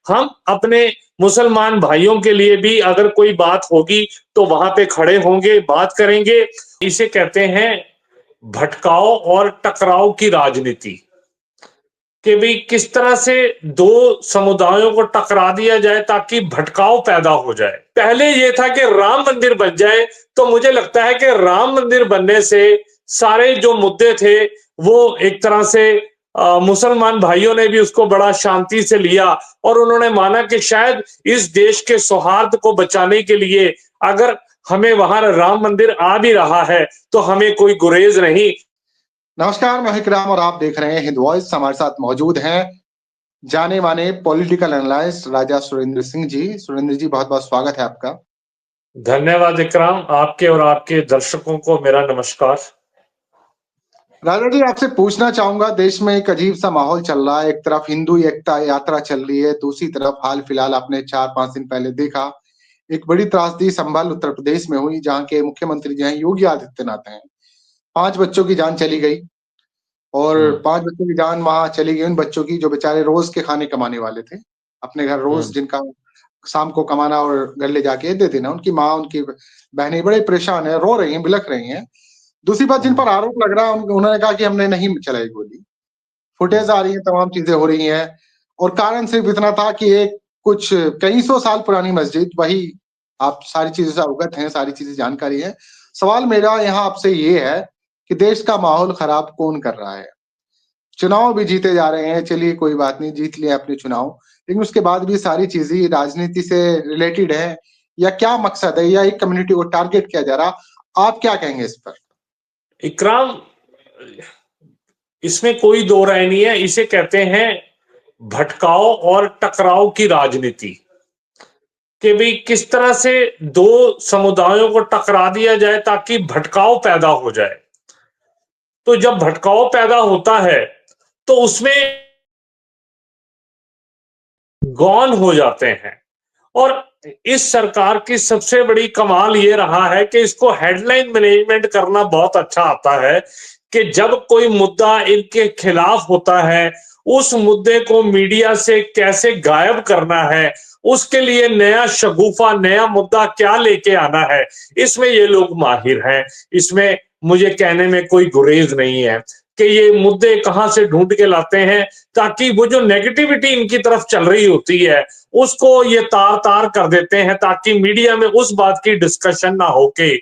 हम अपने मुसलमान भाइयों के लिए भी अगर कोई बात होगी तो वहां पे खड़े होंगे, बात करेंगे। इसे कहते हैं भटकाव और टकराव की राजनीति, कि भाई किस तरह से दो समुदायों को टकरा दिया जाए ताकि भटकाव पैदा हो जाए। पहले यह था कि राम मंदिर बन जाए, तो मुझे लगता है कि राम मंदिर बनने से सारे जो मुद्दे थे वो एक तरह से मुसलमान भाइयों ने भी उसको बड़ा शांति से लिया और उन्होंने माना कि शायद इस देश के सौहार्द को बचाने के लिए अगर हमें वहां राम मंदिर आ भी रहा है तो हमें कोई गुरेज नहीं। नमस्कार, मैं इकराम और आप देख रहे हैं हिंद वॉइस। हमारे साथ मौजूद हैं जाने माने पॉलिटिकल एनालिस्ट राजा सुरेंद्र सिंह जी। सुरेंद्र जी, बहुत बहुत स्वागत है आपका। धन्यवाद इकराम, आपके और आपके दर्शकों को मेरा नमस्कार। राजा जी, आपसे पूछना चाहूंगा, देश में एक अजीब सा माहौल चल रहा है। एक तरफ हिंदू एकता यात्रा चल रही है, दूसरी तरफ हाल फिलहाल आपने 4-5 दिन पहले देखा एक बड़ी त्रासदी संभल उत्तर प्रदेश में हुई, जहां के मुख्यमंत्री जो हैं योगी आदित्यनाथ हैं। 5 बच्चों की जान चली गई और 5 बच्चों की जान वहां चली गई, उन बच्चों की जो बेचारे रोज के खाने कमाने वाले थे, अपने घर रोज जिनका शाम को कमाना और घर ले जाके दे देना। उनकी माँ, उनकी बहनें बड़े परेशान है, रो रही हैं, बिलख रही हैं। दूसरी बात, जिन पर आरोप लग रहा है, उन्होंने कहा कि हमने नहीं चलाई गोली। फुटेज आ रही है, तमाम चीजें हो रही हैं और कारण सिर्फ इतना था कि एक कुछ कई सौ साल पुरानी मस्जिद, वही आप सारी चीजों से अवगत हैं, सारी चीजें जानकारी है। सवाल मेरा यहाँ आपसे ये है कि देश का माहौल खराब कौन कर रहा है? चुनाव भी जीते जा रहे हैं, चलिए कोई बात नहीं, जीत लिए अपने चुनाव, लेकिन उसके बाद भी सारी चीजें राजनीति से रिलेटेड है, या क्या मकसद है, या एक कम्युनिटी को टारगेट किया जा रहा? आप क्या कहेंगे इस पर? इकराम, इसमें कोई दो राय नहीं है। इसे कहते हैं भटकाव और टकराव की राजनीति, कि भाई किस तरह से दो समुदायों को टकरा दिया जाए ताकि भटकाव पैदा हो जाए। तो जब भटकाव पैदा होता है तो उसमें गौन हो जाते हैं। और इस सरकार की सबसे बड़ी कमाल ये रहा है कि इसको हेडलाइन मैनेजमेंट करना बहुत अच्छा आता है, कि जब कोई मुद्दा इनके खिलाफ होता है उस मुद्दे को मीडिया से कैसे गायब करना है, उसके लिए नया शगुफा, नया मुद्दा क्या लेके आना है, इसमें ये लोग माहिर हैं। इसमें मुझे कहने में कोई गुरेज नहीं है कि ये मुद्दे कहां से ढूंढ के लाते हैं ताकि वो जो नेगेटिविटी इनकी तरफ चल रही होती है उसको ये तार तार कर देते हैं, ताकि मीडिया में उस बात की डिस्कशन ना होके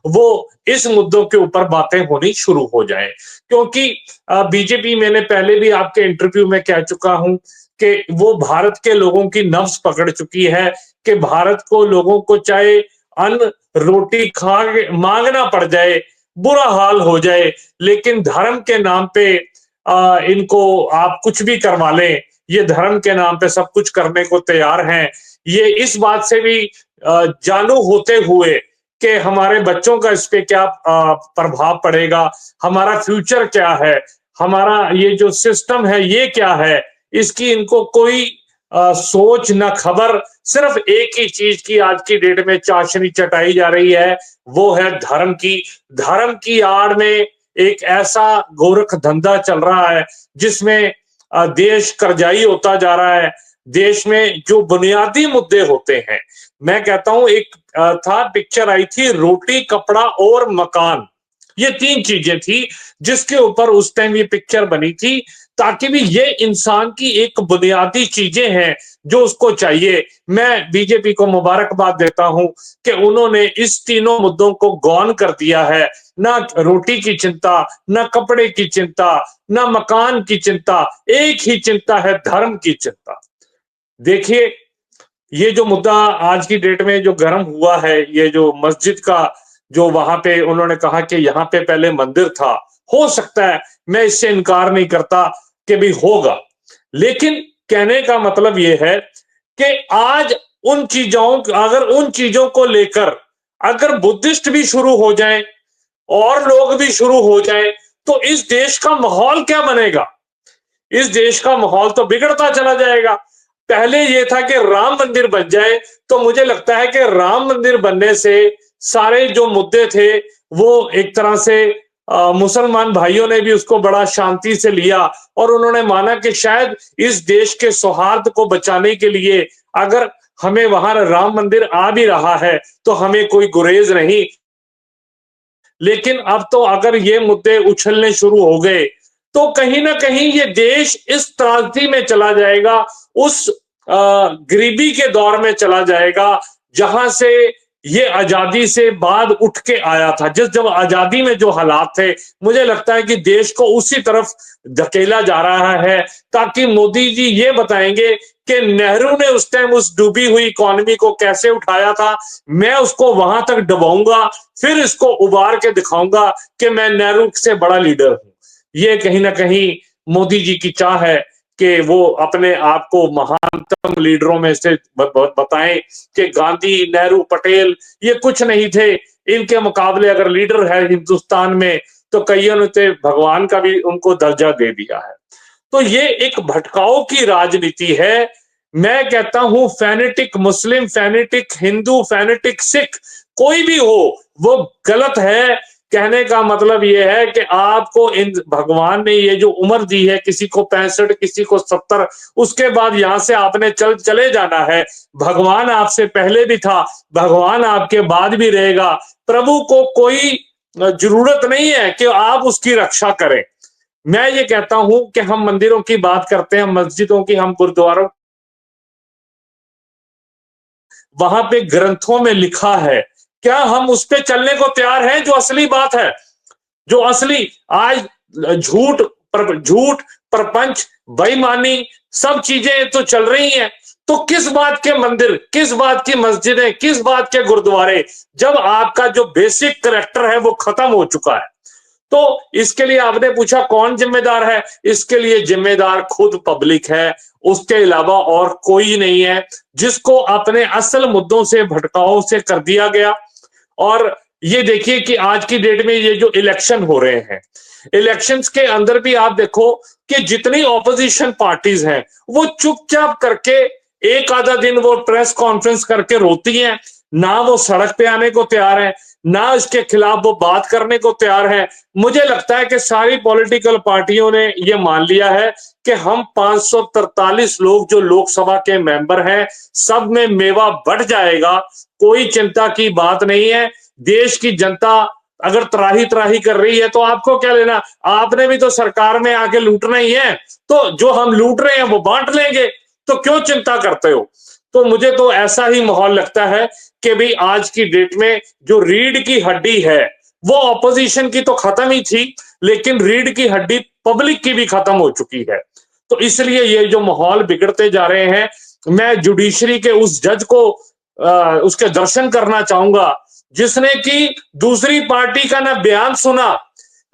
वो इस मुद्दों के ऊपर बातें होनी शुरू हो जाए। क्योंकि बीजेपी, मैंने पहले भी आपके इंटरव्यू में कह चुका हूं कि वो भारत के लोगों की नब्ज पकड़ चुकी है, कि भारत को, लोगों को चाहे अन्न रोटी खा मांगना पड़ जाए, बुरा हाल हो जाए, लेकिन धर्म के नाम पे इनको आप कुछ भी करवा लें, ये धर्म के नाम पे सब कुछ करने को तैयार हैं। ये इस बात से भी जानू होते हुए कि हमारे बच्चों का इस पे क्या प्रभाव पड़ेगा, हमारा फ्यूचर क्या है, हमारा ये जो सिस्टम है ये क्या है, इसकी इनको कोई सोच न खबर। सिर्फ एक ही चीज की आज की डेट में चाशनी चटाई जा रही है, वो है धर्म की। धर्म की आड़ में एक ऐसा गोरख धंधा चल रहा है जिसमें देश कर्जाई होता जा रहा है। देश में जो बुनियादी मुद्दे होते हैं, मैं कहता हूं, एक था, पिक्चर आई थी रोटी कपड़ा और मकान, ये 3 चीजें थी जिसके ऊपर उस टाइम ये पिक्चर बनी थी, ताकि भी ये इंसान की एक बुनियादी चीजें हैं जो उसको चाहिए। मैं बीजेपी को मुबारकबाद देता हूं कि उन्होंने इस तीनों मुद्दों को गौन कर दिया है। ना रोटी की चिंता, ना कपड़े की चिंता, ना मकान की चिंता, एक ही चिंता है, धर्म की चिंता। देखिए, ये जो मुद्दा आज की डेट में जो गर्म हुआ है, ये जो मस्जिद का, जो वहां पे उन्होंने कहा कि यहाँ पे पहले मंदिर था, हो सकता है, मैं इससे इनकार नहीं करता कि भी होगा, लेकिन कहने का मतलब ये है कि आज उन चीजों, अगर उन चीजों को लेकर अगर बुद्धिस्ट भी शुरू हो जाएं और लोग भी शुरू हो जाएं तो इस देश का माहौल क्या बनेगा? इस देश का माहौल तो बिगड़ता चला जाएगा। पहले यह था कि राम मंदिर बन जाए, तो मुझे लगता है कि राम मंदिर बनने से सारे जो मुद्दे थे वो एक तरह से मुसलमान भाइयों ने भी उसको बड़ा शांति से लिया और उन्होंने माना कि शायद इस देश के सौहार्द को बचाने के लिए अगर हमें वहां राम मंदिर आ भी रहा है तो हमें कोई गुरेज नहीं। लेकिन अब तो अगर ये मुद्दे उछलने शुरू हो गए तो कहीं ना कहीं ये देश इस त्रासदी में चला जाएगा, उस गरीबी के दौर में चला जाएगा जहां से ये आजादी से बाद उठ के आया था। जब आजादी में जो हालात थे, मुझे लगता है कि देश को उसी तरफ धकेला जा रहा है, ताकि मोदी जी ये बताएंगे कि नेहरू ने उस टाइम उस डूबी हुई इकोनॉमी को कैसे उठाया था, मैं उसको वहां तक दबाऊंगा, फिर इसको उबार के दिखाऊंगा कि मैं नेहरू से बड़ा लीडर हूं। ये कहीं ना कहीं मोदी जी की चाह है कि वो अपने आप को महानतम लीडरों में से बताएं कि गांधी, नेहरू, पटेल ये कुछ नहीं थे, इनके मुकाबले अगर लीडर है हिंदुस्तान में तो कईयों ने भगवान का भी उनको दर्जा दे दिया है। तो ये एक भटकाव की राजनीति है। मैं कहता हूं फैनेटिक मुस्लिम, फैनेटिक हिंदू, फैनेटिक सिख कोई भी हो वो गलत है। कहने का मतलब ये है कि आपको इन भगवान ने ये जो उम्र दी है, किसी को 65, किसी को 70, उसके बाद यहां से आपने चले जाना है। भगवान आपसे पहले भी था, भगवान आपके बाद भी रहेगा। प्रभु को कोई जरूरत नहीं है कि आप उसकी रक्षा करें। मैं ये कहता हूं कि हम मंदिरों की बात करते हैं, मस्जिदों की, हम गुरुद्वारों, वहां पे ग्रंथों में लिखा है, क्या हम उस पे चलने को तैयार हैं? जो असली बात है, जो असली आज झूठ, प्रपंच, बेईमानी, सब चीजें तो चल रही हैं। तो किस बात के मंदिर, किस बात की मस्जिदें, किस बात के गुरुद्वारे, जब आपका जो बेसिक करैक्टर है वो खत्म हो चुका है। तो इसके लिए आपने पूछा कौन जिम्मेदार है, इसके लिए जिम्मेदार खुद पब्लिक है, उसके अलावा और कोई नहीं है, जिसको अपने असल मुद्दों से भटकाव से कर दिया गया। और ये देखिए कि आज की डेट में ये जो इलेक्शन हो रहे हैं, इलेक्शंस के अंदर भी आप देखो कि जितनी ऑपोजिशन पार्टीज हैं वो चुपचाप करके एक आधा दिन वो प्रेस कॉन्फ्रेंस करके रोती हैं, ना वो सड़क पे आने को तैयार है, ना इसके खिलाफ वो बात करने को तैयार है। मुझे लगता है कि सारी पॉलिटिकल पार्टियों ने ये मान लिया है कि हम 543 लोग जो लोकसभा के मेंबर हैं, सब में मेवा बढ़ जाएगा, कोई चिंता की बात नहीं है। देश की जनता अगर त्राही त्राही कर रही है तो आपको क्या लेना, आपने भी तो सरकार में आके लूटना ही है, तो जो हम लूट रहे हैं वो बांट लेंगे, तो क्यों चिंता करते हो? तो मुझे तो ऐसा ही माहौल लगता है कि भाई आज की डेट में जो रीढ़ की हड्डी है वो ऑपोजिशन की तो खत्म ही थी, लेकिन रीढ़ की हड्डी पब्लिक की भी खत्म हो चुकी है। तो इसलिए ये जो माहौल बिगड़ते जा रहे हैं, मैं जुडिशरी के उस जज को उसके दर्शन करना चाहूंगा जिसने कि दूसरी पार्टी का ना बयान सुना,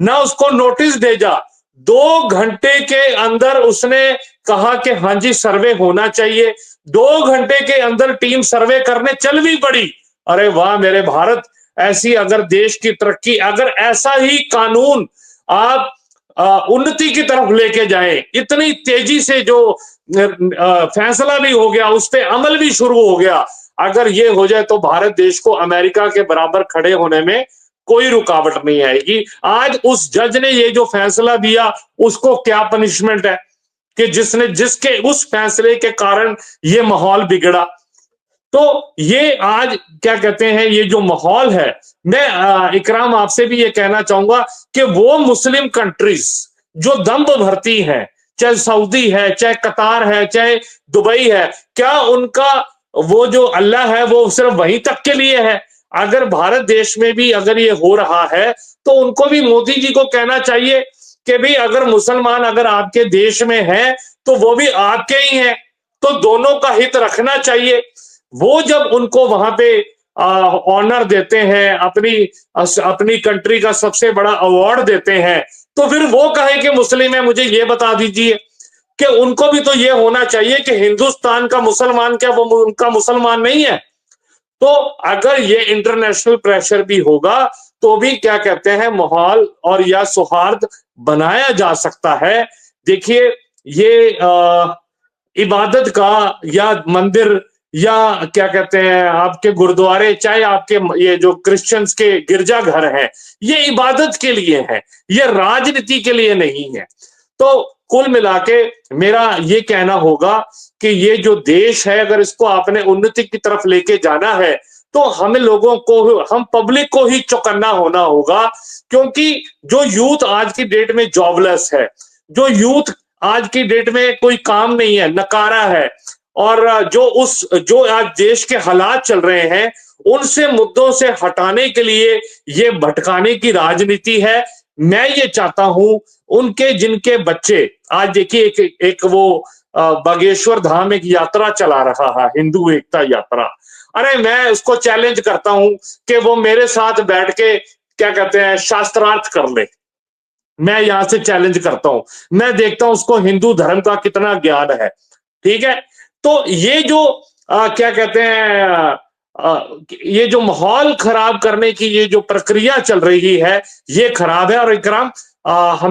ना उसको नोटिस भेजा, 2 घंटे के अंदर उसने कहा कि हाँ जी सर्वे होना चाहिए। 2 घंटे के अंदर टीम सर्वे करने चल भी पड़ी। अरे वाह मेरे भारत, ऐसी अगर देश की तरक्की, अगर ऐसा ही कानून आप उन्नति की तरफ लेके जाएं, इतनी तेजी से जो फैसला भी हो गया, उस पर अमल भी शुरू हो गया, अगर ये हो जाए तो भारत देश को अमेरिका के बराबर खड़े होने में कोई रुकावट नहीं आएगी। आज उस जज ने ये जो फैसला दिया उसको क्या पनिशमेंट है कि जिसके उस फैसले के कारण ये माहौल बिगड़ा। तो ये आज क्या कहते हैं, ये जो माहौल है, मैं इकराम आपसे भी ये कहना चाहूंगा कि वो मुस्लिम कंट्रीज जो दम्भ भरती हैं, चाहे सऊदी है, चाहे कतार है, चाहे दुबई है, क्या उनका वो जो अल्लाह है वो सिर्फ वहीं तक के लिए है? अगर भारत देश में भी अगर ये हो रहा है तो उनको भी मोदी जी को कहना चाहिए कि भाई अगर मुसलमान अगर आपके देश में है तो वो भी आपके ही हैं, तो दोनों का हित रखना चाहिए। वो जब उनको वहां पे ऑनर देते हैं, अपनी कंट्री का सबसे बड़ा अवार्ड देते हैं, तो फिर वो कहे कि मुस्लिम है, मुझे ये बता दीजिए कि उनको भी तो ये होना चाहिए कि हिंदुस्तान का मुसलमान क्या वो उनका मुसलमान नहीं है? तो अगर ये इंटरनेशनल प्रेशर भी होगा तो भी क्या कहते हैं माहौल और या सौहार्द बनाया जा सकता है। देखिए ये इबादत का या मंदिर या क्या कहते हैं आपके गुरुद्वारे, चाहे आपके ये जो क्रिश्चियंस के गिरजाघर हैं, ये इबादत के लिए है, ये राजनीति के लिए नहीं है। तो कुल मिला के मेरा ये कहना होगा कि ये जो देश है, अगर इसको आपने उन्नति की तरफ लेके जाना है, तो हमें लोगों को, हम पब्लिक को ही चौकन्ना होना होगा, क्योंकि जो यूथ आज की डेट में जॉबलेस है, जो यूथ आज की डेट में कोई काम नहीं है, नकारा है, और जो आज देश के हालात चल रहे हैं, उनसे मुद्दों से हटाने के लिए ये भटकाने की राजनीति है। मैं ये चाहता हूं उनके जिनके बच्चे, आज देखिए एक वो बागेश्वर धाम एक यात्रा चला रहा है, हिंदू एकता यात्रा। अरे मैं उसको चैलेंज करता हूं कि वो मेरे साथ बैठ के क्या कहते हैं शास्त्रार्थ कर ले। मैं यहां से चैलेंज करता हूं, मैं देखता हूं उसको हिंदू धर्म का कितना ज्ञान है। ठीक है, तो ये जो क्या कहते हैं ये जो माहौल खराब करने की ये जो प्रक्रिया चल रही है, ये खराब है। और इकराम,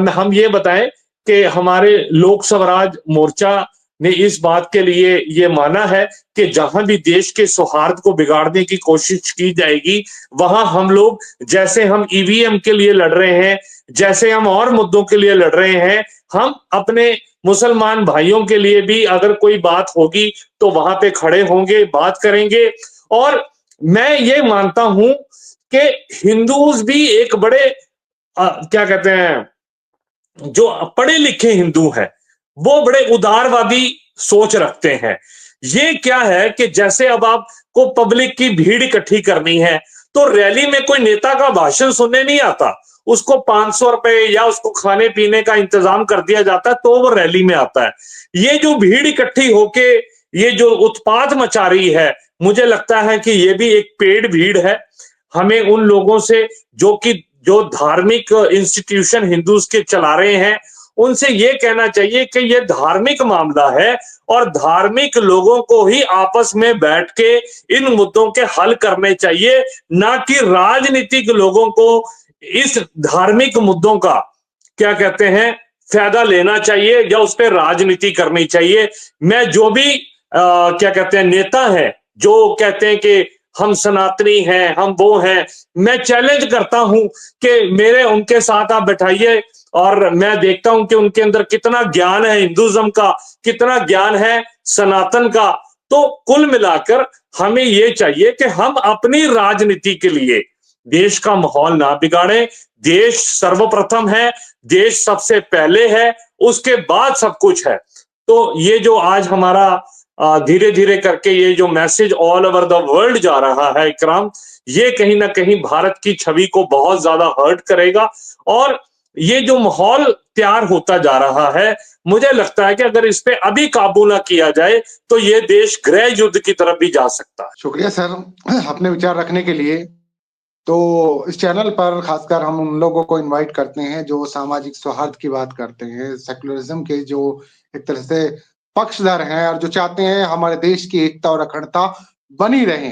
हम ये बताएं कि हमारे लोक स्वराज मोर्चा ने इस बात के लिए ये माना है कि जहां भी देश के सौहार्द को बिगाड़ने की कोशिश की जाएगी, वहां हम लोग, जैसे हम ईवीएम के लिए लड़ रहे हैं, जैसे हम और मुद्दों के लिए लड़ रहे हैं, हम अपने मुसलमान भाइयों के लिए भी अगर कोई बात होगी तो वहां पे खड़े होंगे, बात करेंगे। और मैं ये मानता हूं कि हिंदूज भी एक बड़े क्या कहते हैं, जो पढ़े लिखे हिंदू हैं, वो बड़े उदारवादी सोच रखते हैं। ये क्या है कि जैसे अब आपको पब्लिक की भीड़ इकट्ठी करनी है, तो रैली में कोई नेता का भाषण सुनने नहीं आता, उसको 500 रुपए या उसको खाने पीने का इंतजाम कर दिया जाता है, तो वो रैली में आता है। ये जो भीड़ इकट्ठी होके ये जो उत्पात मचा रही है, मुझे लगता है कि ये भी एक पेड भीड़ है। हमें उन लोगों से जो धार्मिक इंस्टीट्यूशन हिंदूज के चला रहे हैं, उनसे ये कहना चाहिए कि ये धार्मिक मामला है, और धार्मिक लोगों को ही आपस में बैठ के इन मुद्दों के हल करने चाहिए, ना कि राजनीतिक लोगों को इस धार्मिक मुद्दों का क्या कहते हैं फायदा लेना चाहिए या उस पर राजनीति करनी चाहिए। मैं जो भी क्या कहते हैं नेता है जो कहते हैं कि हम सनातनी हैं, हम वो हैं, मैं चैलेंज करता हूं कि मेरे उनके साथ आप बैठाइए, और मैं देखता हूं कि उनके अंदर कितना ज्ञान है हिंदुज्म का, कितना ज्ञान है सनातन का। तो कुल मिलाकर हमें ये चाहिए कि हम अपनी राजनीति के लिए देश का माहौल ना बिगाड़ें। देश सर्वप्रथम है, देश सबसे पहले है, उसके बाद सब कुछ है। तो ये जो आज हमारा धीरे धीरे करके ये जो message all over the world जा रहा है इकराम, ये कहीं ना कहीं भारत की छवि को बहुत ज्यादा हर्ट करेगा। और ये जो माहौल तैयार होता जा रहा है, मुझे लगता है कि अगर इस पे अभी काबू ना किया जाए तो ये देश गृह युद्ध की तरफ भी जा सकता है। शुक्रिया सर अपने विचार रखने के लिए। तो इस चैनल पर खासकर हम उन लोगों को इनवाइट करते हैं जो सामाजिक सौहार्द की बात करते हैं, सेक्युलरिज्म के जो एक तरह से पक्षधर हैं और जो चाहते हैं हमारे देश की एकता और अखंडता बनी रहे।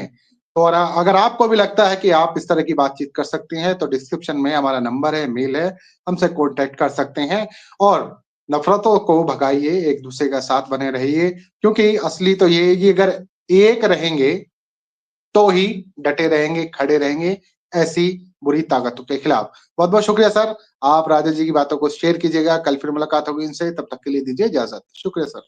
और अगर आपको भी लगता है कि आप इस तरह की बातचीत कर सकते हैं तो डिस्क्रिप्शन में हमारा नंबर है, मेल है, हमसे कॉन्टेक्ट कर सकते हैं। और नफरतों को भगाइए, एक दूसरे का साथ बने रहिए, क्योंकि असली तो ये अगर एक रहेंगे तो ही डटे रहेंगे, खड़े रहेंगे ऐसी बुरी ताकतों के खिलाफ। बहुत-बहुत शुक्रिया सर। आप राजा जी की बातों को शेयर कीजिएगा। कल फिर मुलाकात होगी इनसे, तब तक के लिए दीजिए इजाज़त। शुक्रिया सर।